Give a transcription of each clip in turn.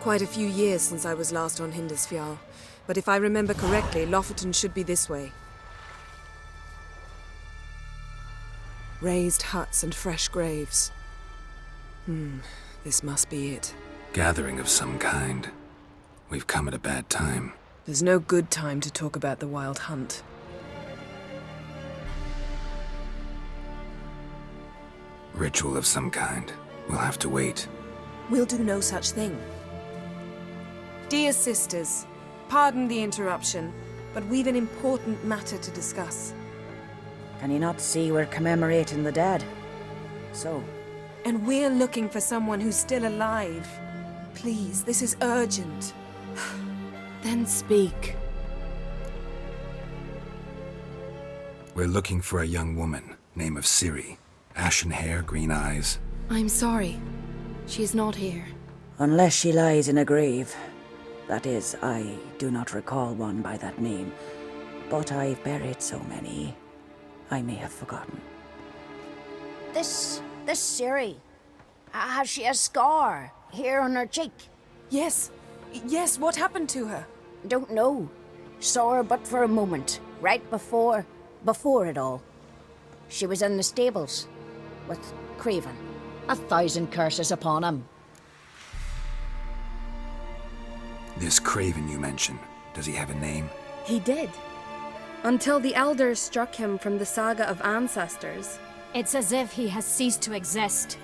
Quite a few years since I was last on Hindisfjall, but if I remember correctly, Lofoten should be this way. Raised huts and fresh graves. This must be it. Gathering of some kind. We've come at a bad time. There's no good time to talk about the Wild Hunt. Ritual of some kind. We'll have to wait. We'll do no such thing. Dear sisters, pardon the interruption, but we've an important matter to discuss. Can you not see we're commemorating the dead? So? And we're looking for someone who's still alive. Please, this is urgent. Then speak. We're looking for a young woman, name of Ciri. Ashen hair, green eyes. I'm sorry. She's not here. Unless she lies in a grave. That is, I do not recall one by that name. But I've buried so many, I may have forgotten. This Ciri, has she a scar here on her cheek? Yes, what happened to her? Don't know. Saw her but for a moment, right before it all. She was in the stables with Craven. 1,000 curses upon him. This Craven you mentioned, does he have a name? He did. Until the elders struck him from the saga of ancestors. It's as if he has ceased to exist.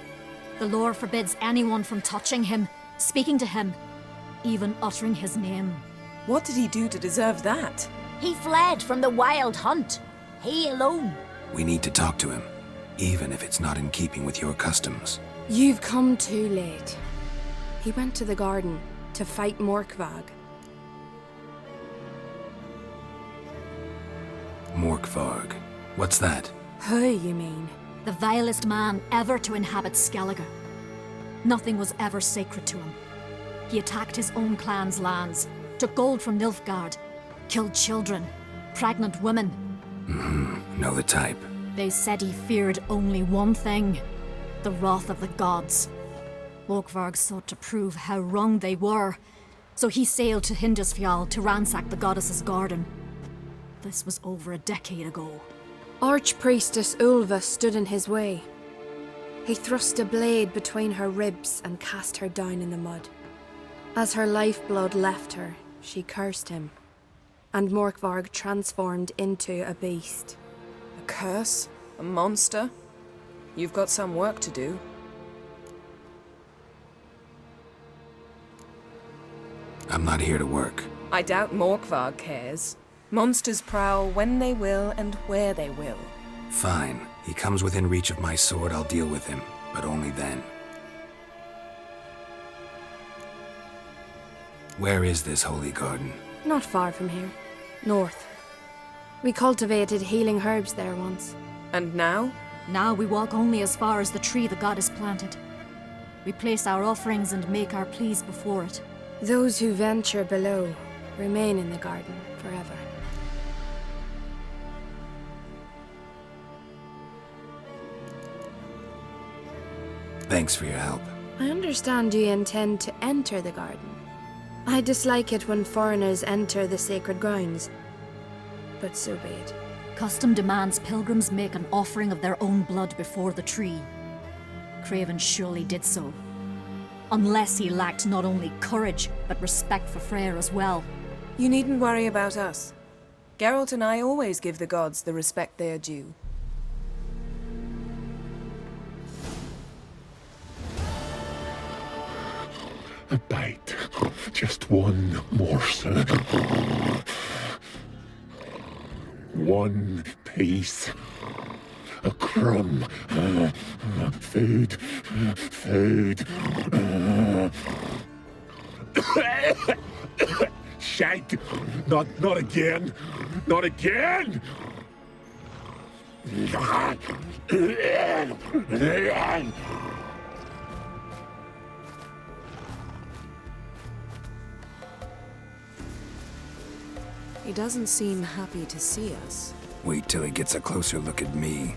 The lore forbids anyone from touching him, speaking to him, even uttering his name. What did he do to deserve that? He fled from the Wild Hunt. He alone. We need to talk to him, even if it's not in keeping with your customs. You've come too late. He went to the garden to fight Morkvag. Morkvarg. What's that? Who, you mean? The vilest man ever to inhabit Skellige. Nothing was ever sacred to him. He attacked his own clan's lands, took gold from Nilfgaard, killed children, pregnant women. Know the type. They said he feared only one thing, the wrath of the gods. Morkvarg sought to prove how wrong they were, so he sailed to Hindisfjall to ransack the goddess's garden. This was over a decade ago. Archpriestess Ulva stood in his way. He thrust a blade between her ribs and cast her down in the mud. As her lifeblood left her, she cursed him, and Morkvarg transformed into a beast. A curse? A monster? You've got some work to do. I'm not here to work. I doubt Morkvarg cares. Monsters prowl when they will and where they will. Fine. He comes within reach of my sword, I'll deal with him. But only then. Where is this holy garden? Not far from here. North. We cultivated healing herbs there once. And now? Now we walk only as far as the tree the goddess planted. We place our offerings and make our pleas before it. Those who venture below remain in the garden forever. Thanks for your help. I understand you intend to enter the garden. I dislike it when foreigners enter the sacred grounds, but so be it. Custom demands pilgrims make an offering of their own blood before the tree. Craven surely did so. Unless he lacked not only courage, but respect for Freyr as well. You needn't worry about us. Geralt and I always give the gods the respect they are due. A bite. Just one morsel. One piece. A crumb. Food. Food. Shank. Not again. Not again. He doesn't seem happy to see us. Wait till he gets a closer look at me.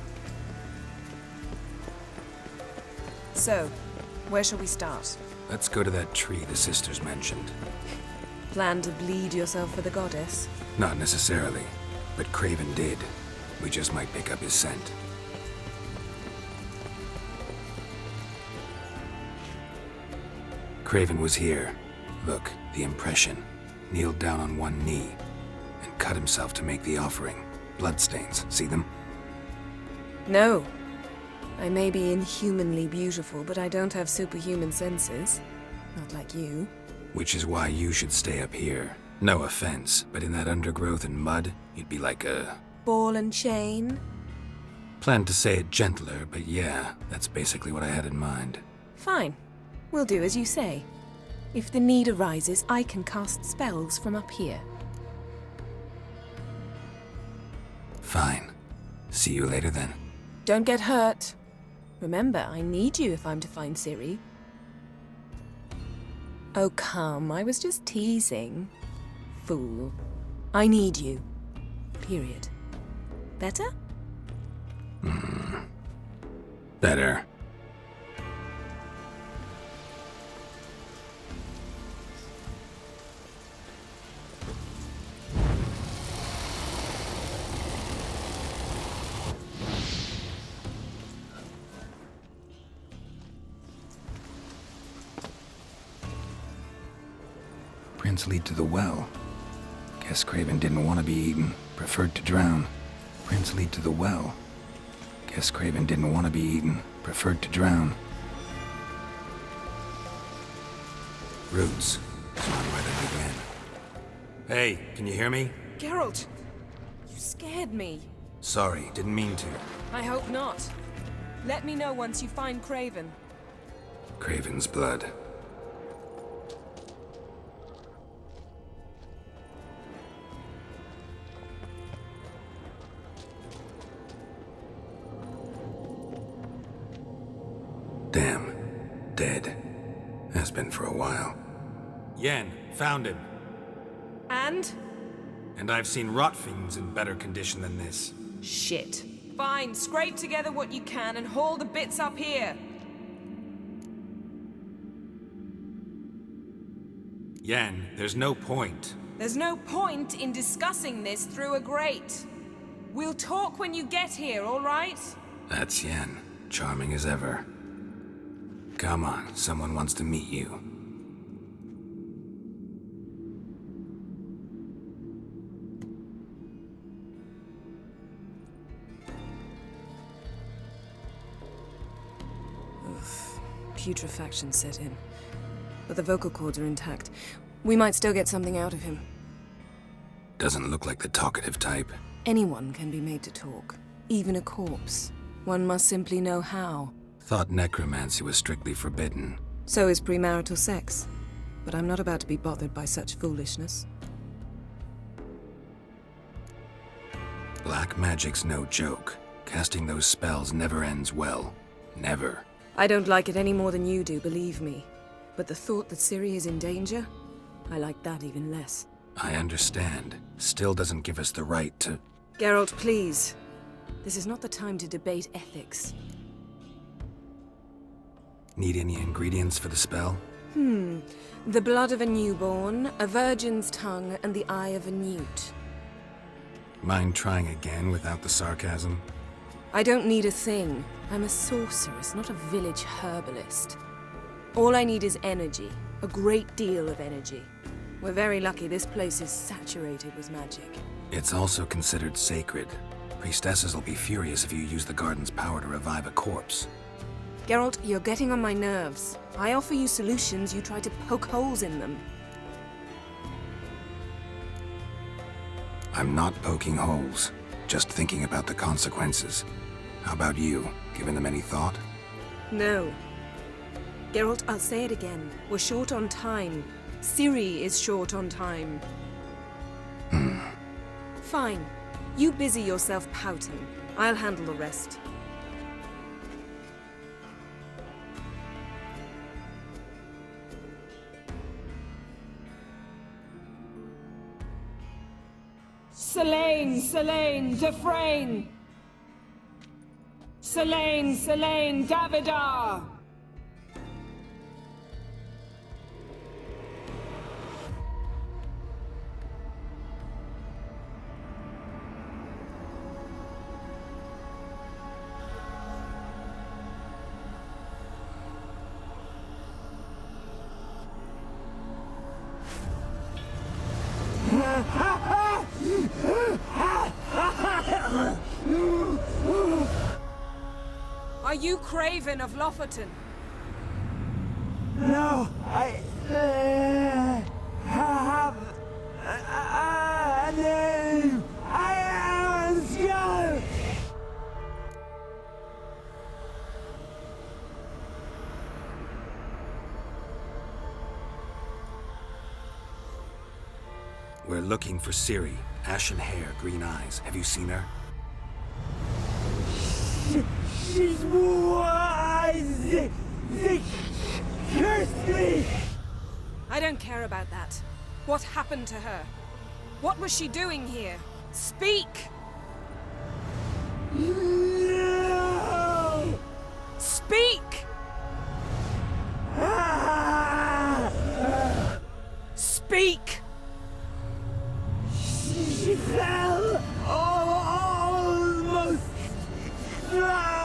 So, where shall we start? Let's go to that tree the sisters mentioned. Plan to bleed yourself for the goddess? Not necessarily, but Craven did. We just might pick up his scent. Craven was here. Look, the impression. Kneeled down on one knee and cut himself to make the offering. Bloodstains, see them? No. I may be inhumanly beautiful, but I don't have superhuman senses. Not like you. Which is why you should stay up here. No offense, but in that undergrowth and mud, you'd be like a... Ball and chain? Planned to say it gentler, but yeah, that's basically what I had in mind. Fine. We'll do as you say. If the need arises, I can cast spells from up here. Fine. See you later then. Don't get hurt. Remember, I need you if I'm to find Ciri. Oh, come. I was just teasing. Fool. I need you. Period. Better? Better. Prince lead to the well. Guess Craven didn't want to be eaten, preferred to drown. Prince lead to the well. Guess Craven didn't want to be eaten, preferred to drown. Roots. It's not where they began. Hey, can you hear me? Geralt! You scared me. Sorry, didn't mean to. I hope not. Let me know once you find Craven. Craven's blood. Damn. Dead. Has been for a while. Yen, found him. And? And I've seen rot fiends in better condition than this. Shit. Fine, scrape together what you can and haul the bits up here. Yen, there's no point. There's no point in discussing this through a grate. We'll talk when you get here, all right? That's Yen. Charming as ever. Come on, someone wants to meet you. Putrefaction set in. But the vocal cords are intact. We might still get something out of him. Doesn't look like the talkative type. Anyone can be made to talk. Even a corpse. One must simply know how. Thought necromancy was strictly forbidden. So is premarital sex. But I'm not about to be bothered by such foolishness. Black magic's no joke. Casting those spells never ends well. Never. I don't like it any more than you do, believe me. But the thought that Ciri is in danger? I like that even less. I understand. Still doesn't give us the right to... Geralt, please. This is not the time to debate ethics. Need any ingredients for the spell? The blood of a newborn, a virgin's tongue, and the eye of a newt. Mind trying again without the sarcasm? I don't need a thing. I'm a sorceress, not a village herbalist. All I need is energy. A great deal of energy. We're very lucky this place is saturated with magic. It's also considered sacred. Priestesses will be furious if you use the garden's power to revive a corpse. Geralt, you're getting on my nerves. I offer you solutions, you try to poke holes in them. I'm not poking holes, just thinking about the consequences. How about you? Given them any thought? No. Geralt, I'll say it again. We're short on time. Ciri is short on time. Fine. You busy yourself pouting. I'll handle the rest. Selene, Selene, Defrain! Selene, Selene, Davidar! you Craven of Lofoten? No, I have a name. I am a skull. We're looking for Ciri. Ashen hair, green eyes. Have you seen her? She's wise. They cursed me. I don't care about that. What happened to her? What was she doing here? Speak! No. Speak! Speak! She fell almost drowned.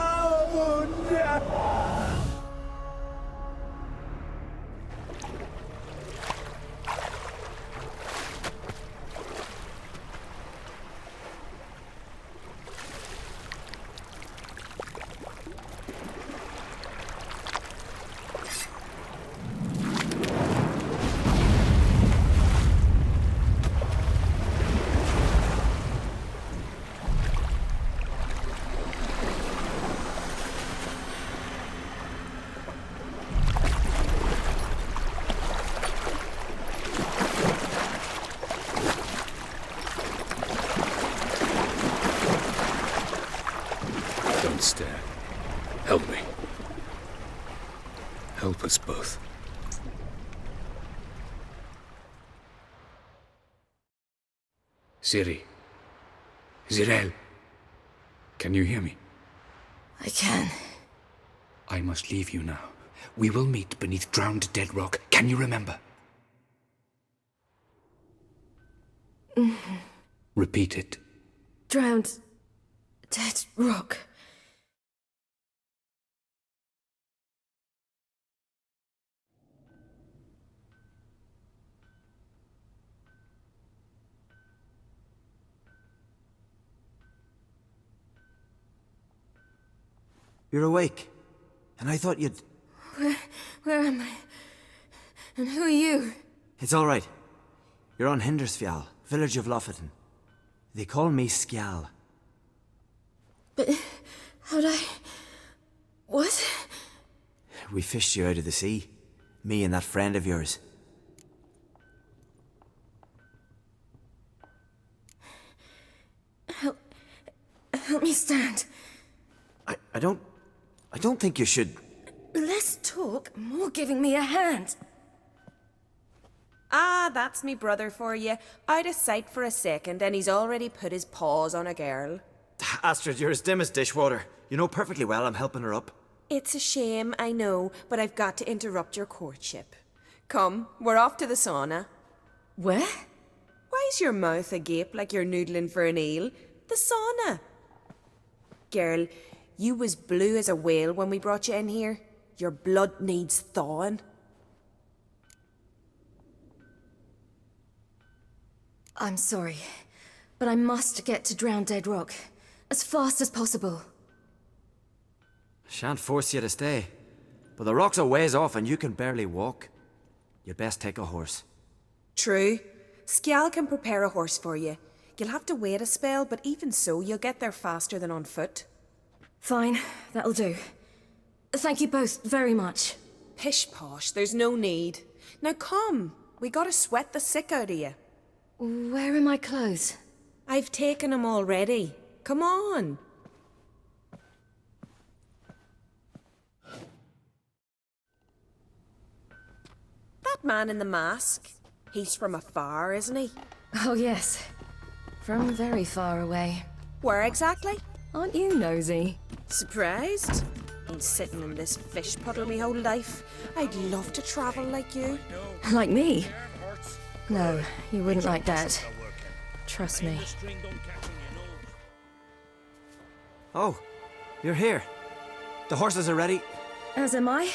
Don't stare. Help me. Help us both. Ciri. Zirel. Can you hear me? I can. I must leave you now. We will meet beneath drowned dead rock. Can you remember? Repeat it. Drowned. Dead rock. You're awake. And I thought you'd... Where am I? And who are you? It's all right. You're on Hindersfjall, village of Lofoten. They call me Skjal. But how'd I... What? We fished you out of the sea. Me and that friend of yours. Help me stand. I don't think you should... Less talk, more giving me a hand. Ah, that's me brother for you. Out of sight for a second, and he's already put his paws on a girl. Astrid, you're as dim as dishwater. You know perfectly well I'm helping her up. It's a shame, I know, but I've got to interrupt your courtship. Come, we're off to the sauna. Where? Why's your mouth agape like you're noodling for an eel? The sauna. Girl, you was blue as a whale when we brought you in here. Your blood needs thawing. I'm sorry, but I must get to Drowned Dead Rock as fast as possible. Shan't force you to stay. But the rock's a ways off and you can barely walk. You'd best take a horse. True. Skjal can prepare a horse for you. You'll have to wait a spell, but even so, you'll get there faster than on foot. Fine, that'll do. Thank you both very much. Pish posh, there's no need. Now come, we gotta sweat the sick out of you. Where are my clothes? I've taken them already. Come on. That man in the mask, he's from afar, isn't he? Oh yes, from very far away. Where exactly? Aren't you nosy? Surprised? Been sitting in this fish puddle me whole life. I'd love to travel like you. Like me? No, you wouldn't like that. Trust me. Oh, you're here. The horses are ready. As am I.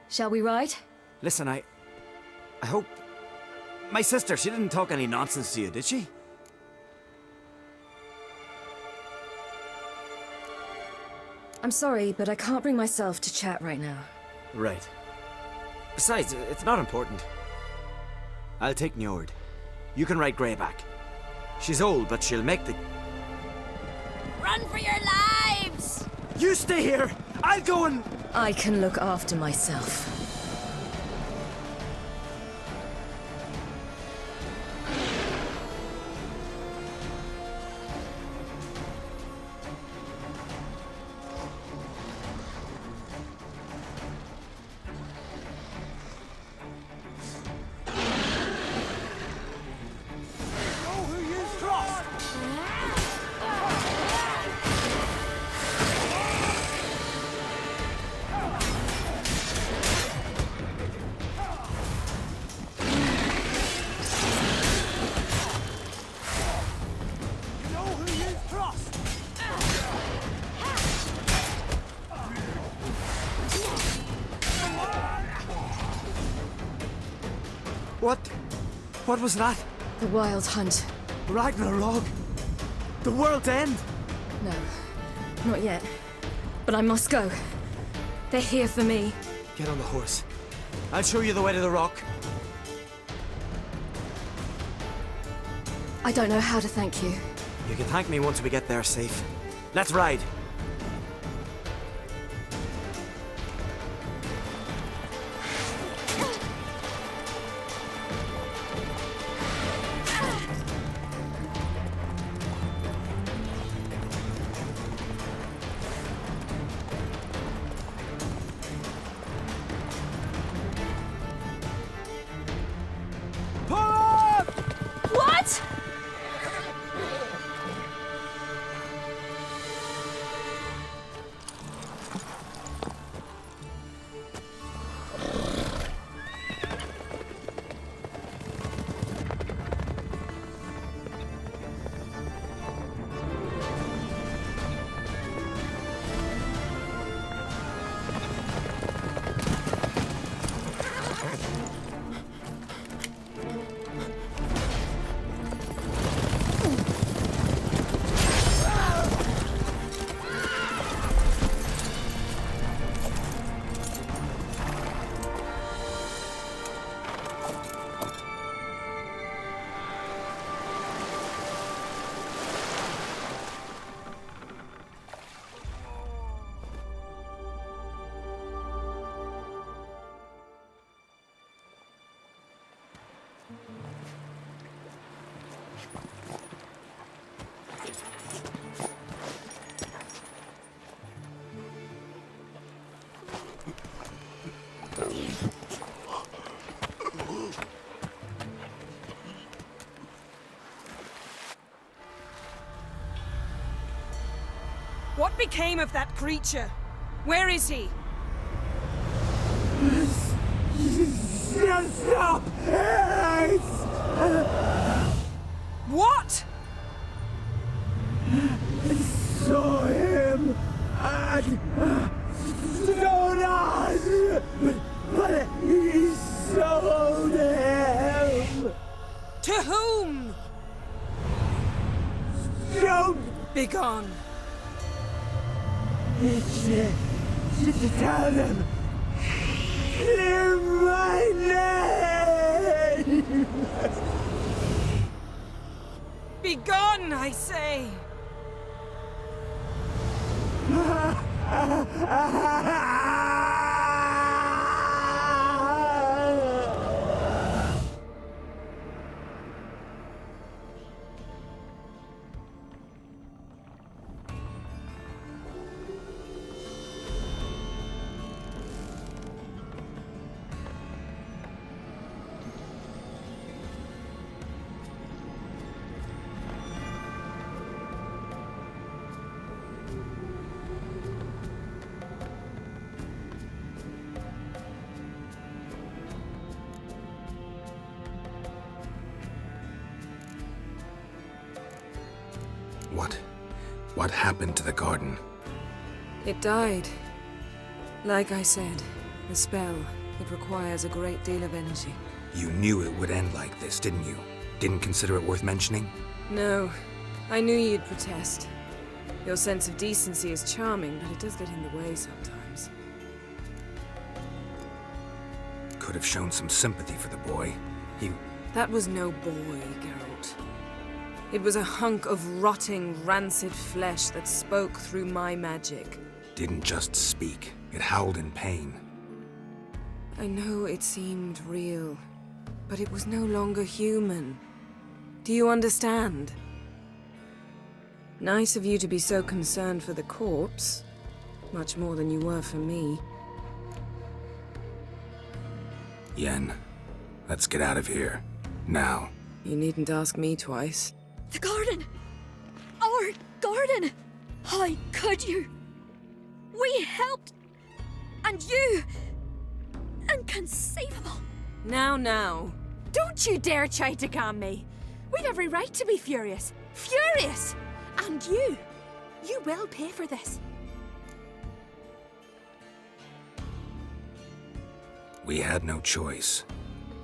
Shall we ride? Listen, I hope... My sister, she didn't talk any nonsense to you, did she? I'm sorry, but I can't bring myself to chat right now. Right. Besides, it's not important. I'll take Njord. You can ride Greyback. She's old, but she'll make the... Run for your lives! You stay here! I'll go and... I can look after myself. What was that? The Wild Hunt. Ragnarok? The world's end? No, not yet. But I must go. They're here for me. Get on the horse. I'll show you the way to the rock. I don't know how to thank you. You can thank me once we get there safe. Let's ride. What? What became of that creature? Where is he? Stop! What? Saw him at Stonas, but he sold him. To whom? Don't Begone. tell them. Clear my name. Begone, I say. What happened to the garden? It died. Like I said, the spell, it requires a great deal of energy. You knew it would end like this, didn't you? Didn't consider it worth mentioning? No, I knew you'd protest. Your sense of decency is charming, but it does get in the way sometimes. Could have shown some sympathy for the boy. That was no boy, Geralt. It was a hunk of rotting, rancid flesh that spoke through my magic. Didn't just speak. It howled in pain. I know it seemed real, but it was no longer human. Do you understand? Nice of you to be so concerned for the corpse. Much more than you were for me. Yen, let's get out of here. Now. You needn't ask me twice. The garden! Our garden! How could you? We helped! And you! Inconceivable! Now. Don't you dare try to calm me. We'd every right to be furious. Furious! And you will pay for this. We had no choice.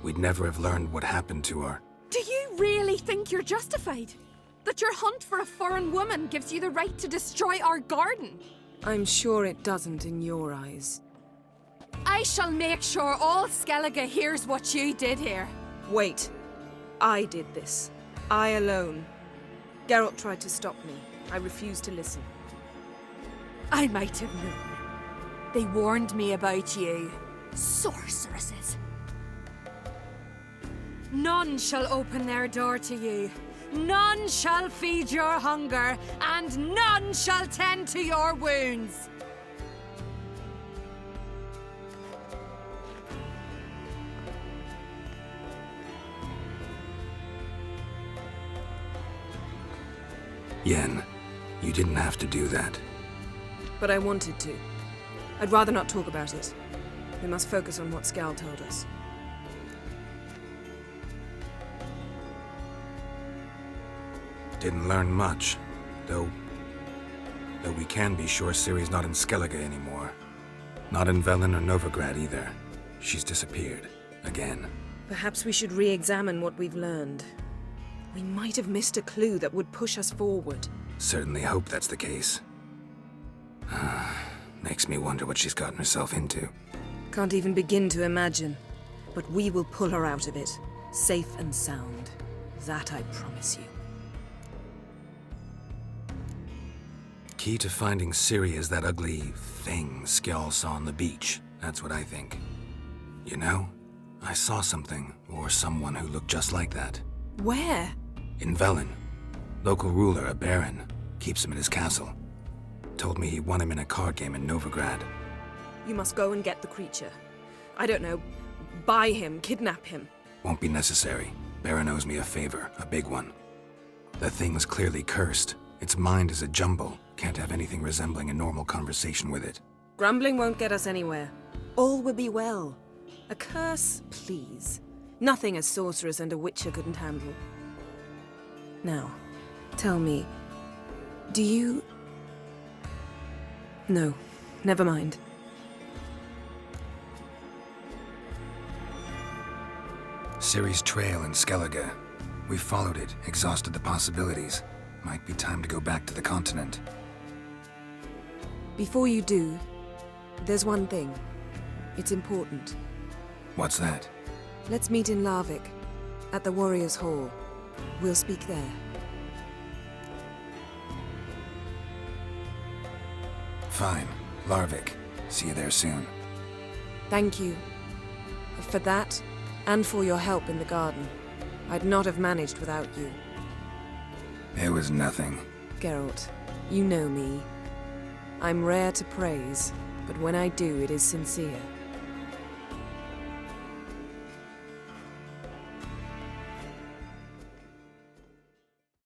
We'd never have learned what happened to her. Do you really think you're justified? That your hunt for a foreign woman gives you the right to destroy our garden? I'm sure it doesn't in your eyes. I shall make sure all Skellige hears what you did here. Wait. I did this. I alone. Geralt tried to stop me. I refused to listen. I might have known. They warned me about you. Sorceresses. None shall open their door to you. None shall feed your hunger, and none shall tend to your wounds. Yen, you didn't have to do that. But I wanted to. I'd rather not talk about it. We must focus on what Skal told us. Didn't learn much, though we can be sure Ciri's not in Skellige anymore. Not in Velen or Novigrad either. She's disappeared. Again. Perhaps we should re-examine what we've learned. We might have missed a clue that would push us forward. Certainly hope that's the case. Makes me wonder what she's gotten herself into. Can't even begin to imagine. But we will pull her out of it. Safe and sound. That I promise you. Key to finding Ciri is that ugly thing Skjall saw on the beach. That's what I think. You know, I saw something, or someone who looked just like that. Where? In Velen. Local ruler, a baron, keeps him in his castle. Told me he won him in a card game in Novigrad. You must go and get the creature. I don't know, buy him, kidnap him. Won't be necessary. Baron owes me a favor, a big one. The thing's clearly cursed. Its mind is a jumble. Can't have anything resembling a normal conversation with it. Grumbling won't get us anywhere. All will be well. A curse, please. Nothing a sorceress and a witcher couldn't handle. Now, tell me, do you... No, never mind. Ciri's trail in Skellige. We followed it, exhausted the possibilities. Might be time to go back to the continent. Before you do, there's one thing. It's important. What's that? Let's meet in Larvik, at the Warriors' Hall. We'll speak there. Fine. Larvik. See you there soon. Thank you. For that, and for your help in the garden. I'd not have managed without you. It was nothing. Geralt, you know me. I'm rare to praise, but when I do, it is sincere.